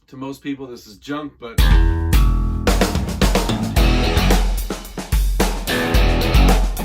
To most people, this is junk, but...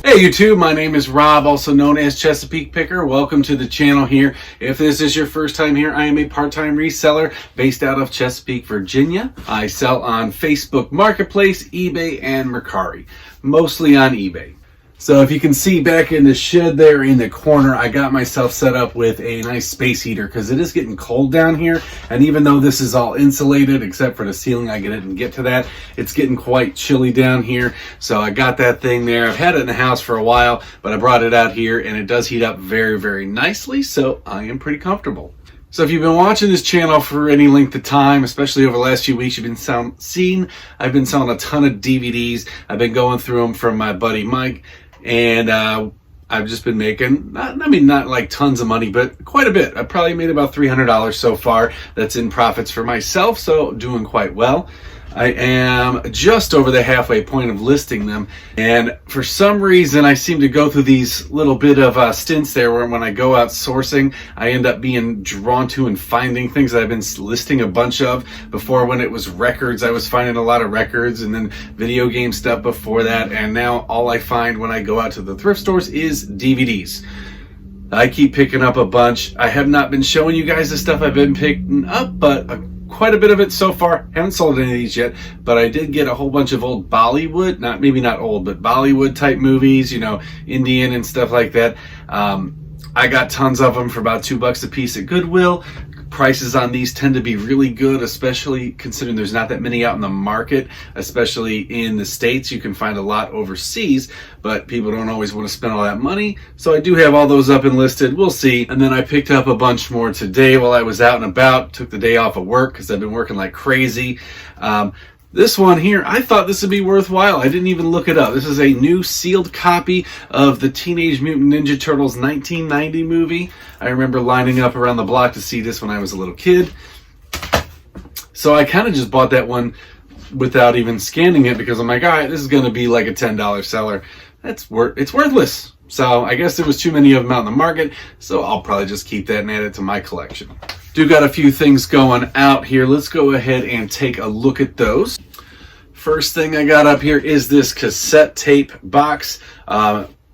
Hey YouTube, my name is Rob, also known as Chesapeake Picker. Welcome to the channel here. If this is your first time here, I am a part-time reseller based out of Chesapeake, Virginia. I sell on Facebook Marketplace, eBay, and Mercari. Mostly on eBay. So if you can see back in the shed there in the corner, I got myself set up with a nice space heater because it is getting cold down here. And even though this is all insulated, except for the ceiling, I didn't get to that. It's getting quite chilly down here. So I got that thing there. I've had it in the house for a while, but I brought it out here and it does heat up very, very nicely. So I am pretty comfortable. So if you've been watching this channel for any length of time, especially over the last few weeks, you've been seeing I've been selling a ton of DVDs. I've been going through them from my buddy Mike. And I've just been making, not like tons of money, but quite a bit. I've probably made about $300 so far. That's in profits for myself, so doing quite well. I am just over the halfway point of listing them. And for some reason, I seem to go through these little bit of stints there where when I go out sourcing, I end up being drawn to and finding things that I've been listing a bunch of. Before, when it was records, I was finding a lot of records, and then video game stuff before that. And now all I find when I go out to the thrift stores is DVDs. I keep picking up a bunch. I have not been showing you guys the stuff I've been picking up, but quite a bit of it so far. Haven't sold any of these yet, but I did get a whole bunch of old Bollywood, maybe not old, but Bollywood type movies, you know, Indian and stuff like that. I got tons of them for about $2 a piece at Goodwill. Prices on these tend to be really good, especially considering there's not that many out in the market, especially in the States. You can find a lot overseas, but people don't always want to spend all that money. So I do have all those up and listed. We'll see. And then I picked up a bunch more today while I was out and about. Took the day off of work because I've been working like crazy. This one here, I thought this would be worthwhile. I didn't even look it up. This is a new sealed copy of the Teenage Mutant Ninja Turtles 1990 movie. I remember lining up around the block to see this when I was a little kid. So I kind of just bought that one without even scanning it because I'm like, all right, this is going to be like a $10 seller. It's worthless. So I guess there was too many of them out in the market, so I'll probably just keep that and add it to my collection. Do got a few things going out here. Let's go ahead and take a look at those. First thing I got up here is this cassette tape box.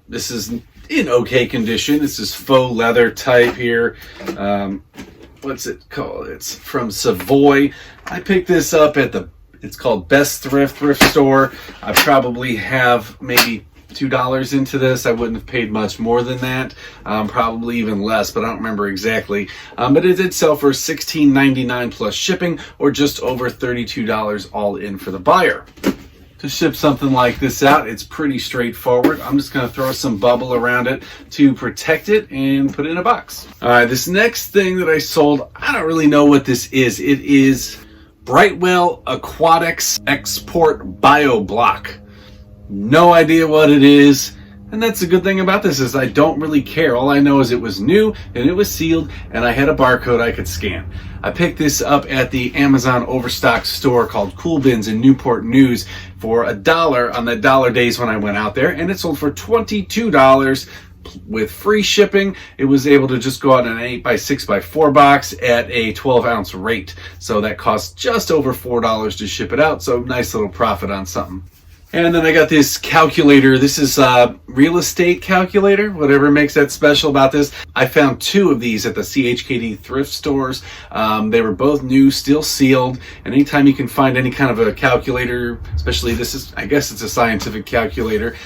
This is in okay condition. This is faux leather type here. What's it called? It's from Savoy. I picked this up at it's called Best Thrift Store. I probably have maybe $2 into this. I wouldn't have paid much more than that, probably even less, but I don't remember exactly. But it did sell for $16.99 plus shipping, or just over $32 all in for the buyer. To ship something like this out, it's pretty straightforward. I'm just going to throw some bubble around it to protect it and put it in a box. All right, this next thing that I sold, I don't really know what this is. It is Brightwell Aquatics Export Bio Block. No idea what it is, and that's the good thing about this is I don't really care. All I know is it was new and it was sealed and I had a barcode I could scan. I picked this up at the Amazon Overstock store called Cool Bins in Newport News for $1 on the dollar days when I went out there, and it sold for $22 with free shipping. It was able to just go out in an 8x6x4 box at a 12-ounce rate, so that cost just over $4 to ship it out, so nice little profit on something. And then I got this calculator. This is a real estate calculator, whatever makes that special about this. I found two of these at the CHKD thrift stores. They were both new, still sealed. And anytime you can find any kind of a calculator, especially I guess it's a scientific calculator,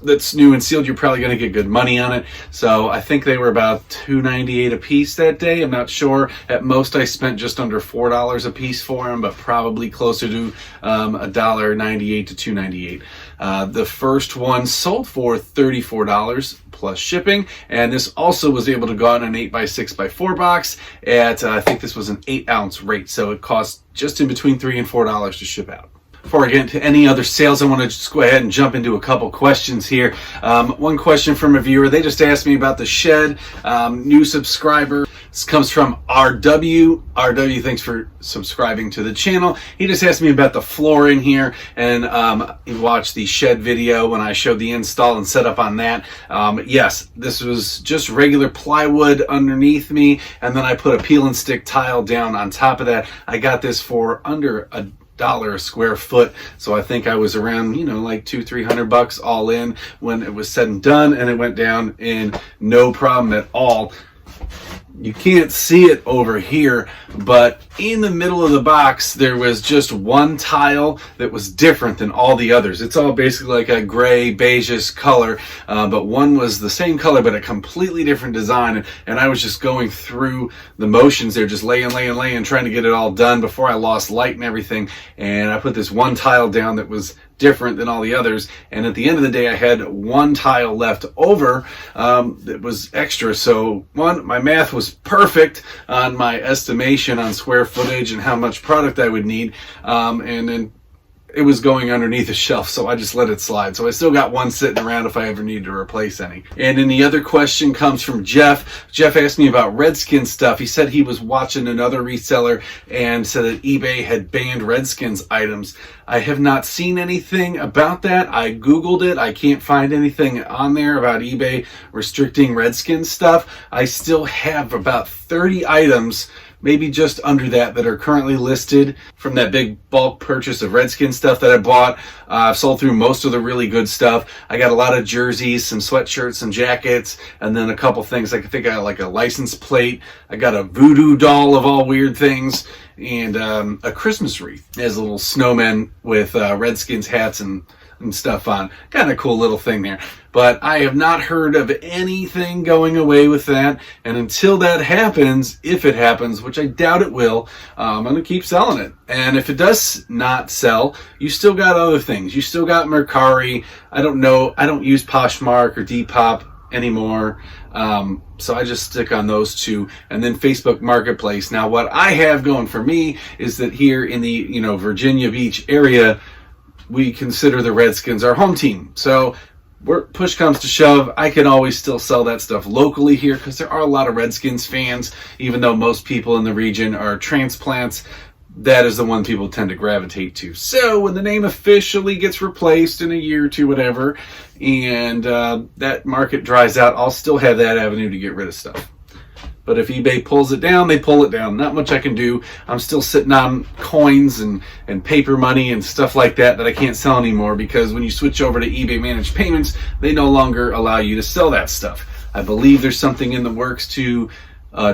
that's new and sealed, you're probably going to get good money on it. So I think they were about $2.98 a piece that day. I'm not sure. At most I spent just under $4 a piece for them, but probably closer to $1.98 to $2.98. The first one sold for $34 plus shipping, and this also was able to go out in an 8x6x4 box at I think this was an 8-ounce rate, so it cost just in between $3 and $4 to ship out. Before I get into any other sales, I want to just go ahead and jump into a couple questions here. One question from a viewer, they just asked me about the shed, new subscriber. This comes from RW. RW, thanks for subscribing to the channel. He just asked me about the flooring here, and he watched the shed video when I showed the install and setup on that. Yes, this was just regular plywood underneath me, and then I put a peel and stick tile down on top of that. I got this for under $1 a square foot, so I think I was around, you know, like $200-300 all in when it was said and done, and it went down in no problem at all. You can't see it over here, but in the middle of the box there was just one tile that was different than all the others. It's all basically like a gray beigeish color, but one was the same color but a completely different design, and I was just going through the motions there, just laying, trying to get it all done before I lost light and everything, and I put this one tile down that was different than all the others, and at the end of the day I had one tile left over that was extra. So one, my math was perfect on my estimation on square footage and how much product I would need, and then it was going underneath a shelf, so I just let it slide. So I still got one sitting around if I ever need to replace any. And then the other question comes from Jeff. Jeff asked me about Redskin stuff. He said he was watching another reseller and said that eBay had banned Redskins items. I have not seen anything about that. I Googled it. I can't find anything on there about eBay restricting Redskins stuff. I still have about 30 items, maybe just under that are currently listed from that big bulk purchase of Redskin stuff that I bought. I've sold through most of the really good stuff. I got a lot of jerseys, some sweatshirts, some jackets, and then a couple things. I think I got like a license plate. I got a voodoo doll of all weird things, and a Christmas wreath. It has a little snowman with Redskins hats and stuff on. Kind of cool little thing there. But I have not heard of anything going away with that. And until that happens, if it happens, which I doubt it will, I'm going to keep selling it. And if it does not sell, you still got other things. You still got Mercari. I don't know. I don't use Poshmark or Depop anymore. So I just stick on those two, and then Facebook Marketplace. Now what I have going for me is that here in the, you know, Virginia Beach area, we consider the Redskins our home team. So where push comes to shove, I can always still sell that stuff locally here because there are a lot of Redskins fans, even though most people in the region are transplants. That is the one people tend to gravitate to. So when the name officially gets replaced in a year or two, whatever, and that market dries out, I'll still have that avenue to get rid of stuff. But if eBay pulls it down, they pull it down. Not much I can do. I'm still sitting on coins and paper money and stuff like that I can't sell anymore, because when you switch over to eBay Managed Payments, they no longer allow you to sell that stuff. I believe there's something in the works to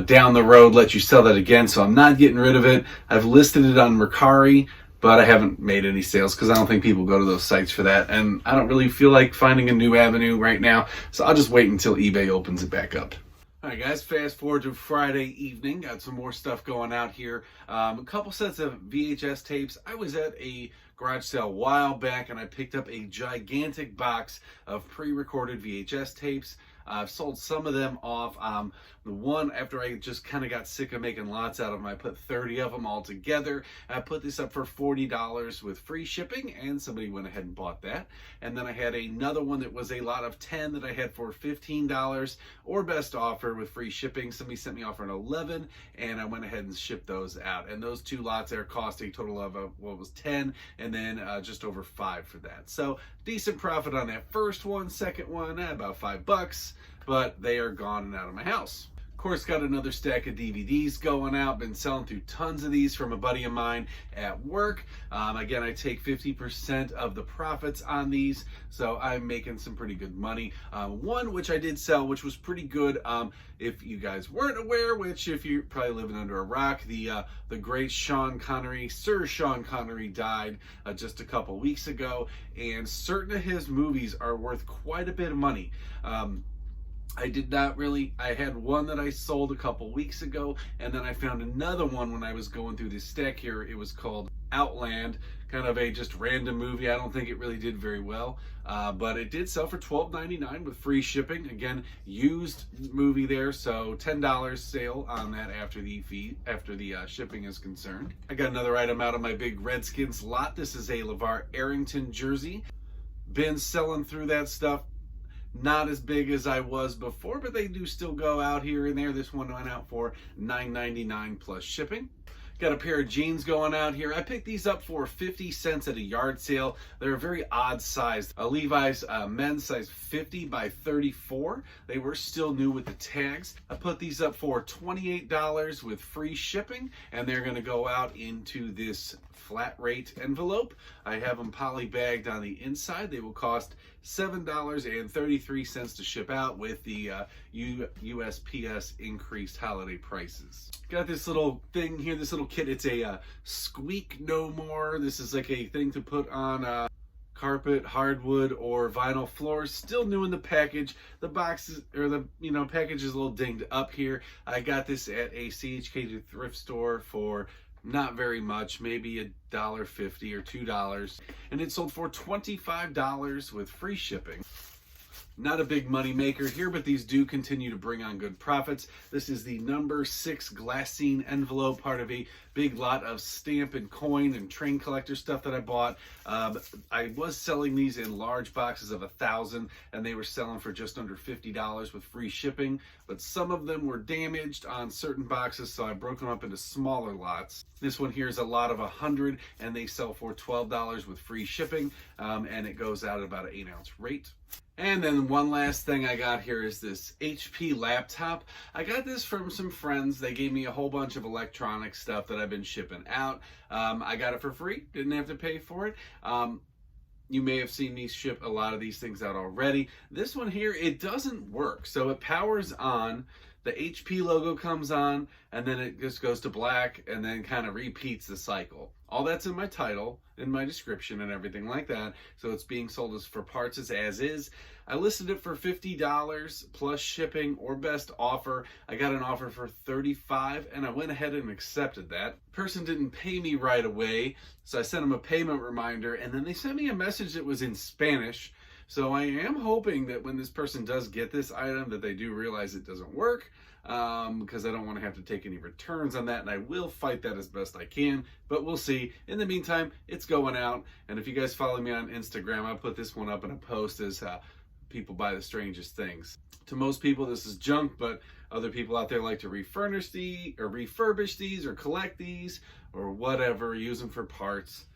down the road let you sell that again, so I'm not getting rid of it. I've listed it on Mercari, but I haven't made any sales because I don't think people go to those sites for that, and I don't really feel like finding a new avenue right now, so I'll just wait until eBay opens it back up. Alright guys, fast forward to Friday evening. Got some more stuff going out here. A couple sets of VHS tapes. I was at a garage sale a while back and I picked up a gigantic box of pre-recorded VHS tapes. I've sold some of them off. The one, after I just kind of got sick of making lots out of them, I put 30 of them all together. I put this up for $40 with free shipping, and somebody went ahead and bought that. And then I had another one that was a lot of 10 that I had for $15 or best offer with free shipping. Somebody sent me offer an 11, and I went ahead and shipped those out. And those two lots there cost a total of what was 10, and then just over 5 for that. So decent profit on that first one. Second one, about $5, but they are gone and out of my house. Of course, got another stack of DVDs going out. Been selling through tons of these from a buddy of mine at work. Again, I take 50% of the profits on these, so I'm making some pretty good money. One which I did sell, which was pretty good. If you guys weren't aware, which if you're probably living under a rock, the great Sean Connery, Sir Sean Connery, died just a couple weeks ago, and certain of his movies are worth quite a bit of money. I had one that I sold a couple weeks ago, and then I found another one when I was going through this stack here. It was called Outland, kind of a just random movie. I don't think it really did very well, but it did sell for $12.99 with free shipping. Again, used movie there, so $10 sale on that after the fee, after the shipping is concerned. I got another item out of my big Redskins lot. This is a LeVar Arrington jersey. Been selling through that stuff. Not as big as I was before, but they do still go out here and there. This one went out for $9.99 plus shipping. Got a pair of jeans going out here. I picked these up for 50 cents at a yard sale. They're a very odd size. A Levi's men's size 50 by 34. They were still new with the tags. I put these up for $28 with free shipping, and they're going to go out into this flat rate envelope. I have them poly bagged on the inside. They will cost $7.33 to ship out with the USPS increased holiday prices. Got this little thing here, this little kit. It's a squeak no more. This is like a thing to put on carpet, hardwood, or vinyl floors. Still new in the package. The box or the package is a little dinged up here. I got this at a CHK thrift store for not very much, maybe $1.50 or $2, and it sold for $25 with free shipping. Not a big money maker here, but these do continue to bring on good profits. This is the number 6 glassine envelope, part of a big lot of stamp and coin and train collector stuff that I bought. I was selling these in large boxes of 1,000, and they were selling for just under $50 with free shipping, but some of them were damaged on certain boxes, so I broke them up into smaller lots. This one here is a lot of 100, and they sell for $12 with free shipping, and it goes out at about an 8-ounce rate. And then one last thing I got here is this HP laptop. I got this from some friends. They gave me a whole bunch of electronic stuff that I've been shipping out. I got it for free, didn't have to pay for it. You may have seen me ship a lot of these things out already. This one here, it doesn't work. So it powers on, the HP logo comes on, and then it just goes to black and then kind of repeats the cycle. All that's in my title, in my description, and everything like that. So it's being sold as for parts as is. I listed it for $50 plus shipping or best offer. I got an offer for $35, and I went ahead and accepted that. Person didn't pay me right away, so I sent them a payment reminder, and then they sent me a message that was in Spanish. So I am hoping that when this person does get this item that they do realize it doesn't work, because I don't want to have to take any returns on that, and I will fight that as best I can, but we'll see. In the meantime, it's going out, and if you guys follow me on Instagram, I'll put this one up in a post as people buy the strangest things. To most people, this is junk, but other people out there like to refurbish these or collect these or whatever, use them for parts.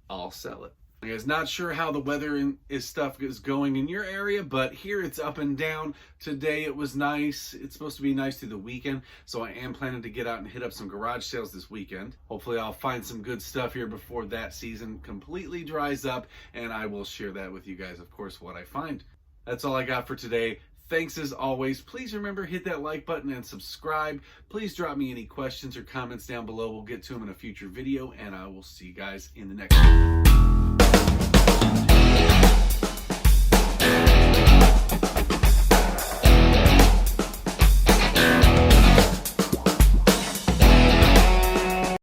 I'll sell it. I was not sure how the weather stuff is going in your area, but here it's up and down. Today it was nice. It's supposed to be nice through the weekend, so I am planning to get out and hit up some garage sales this weekend. Hopefully I'll find some good stuff here before that season completely dries up, and I will share that with you guys, of course, what I find. That's all I got for today. Thanks as always. Please remember, hit that like button and subscribe. Please drop me any questions or comments down below. We'll get to them in a future video, and I will see you guys in the next one.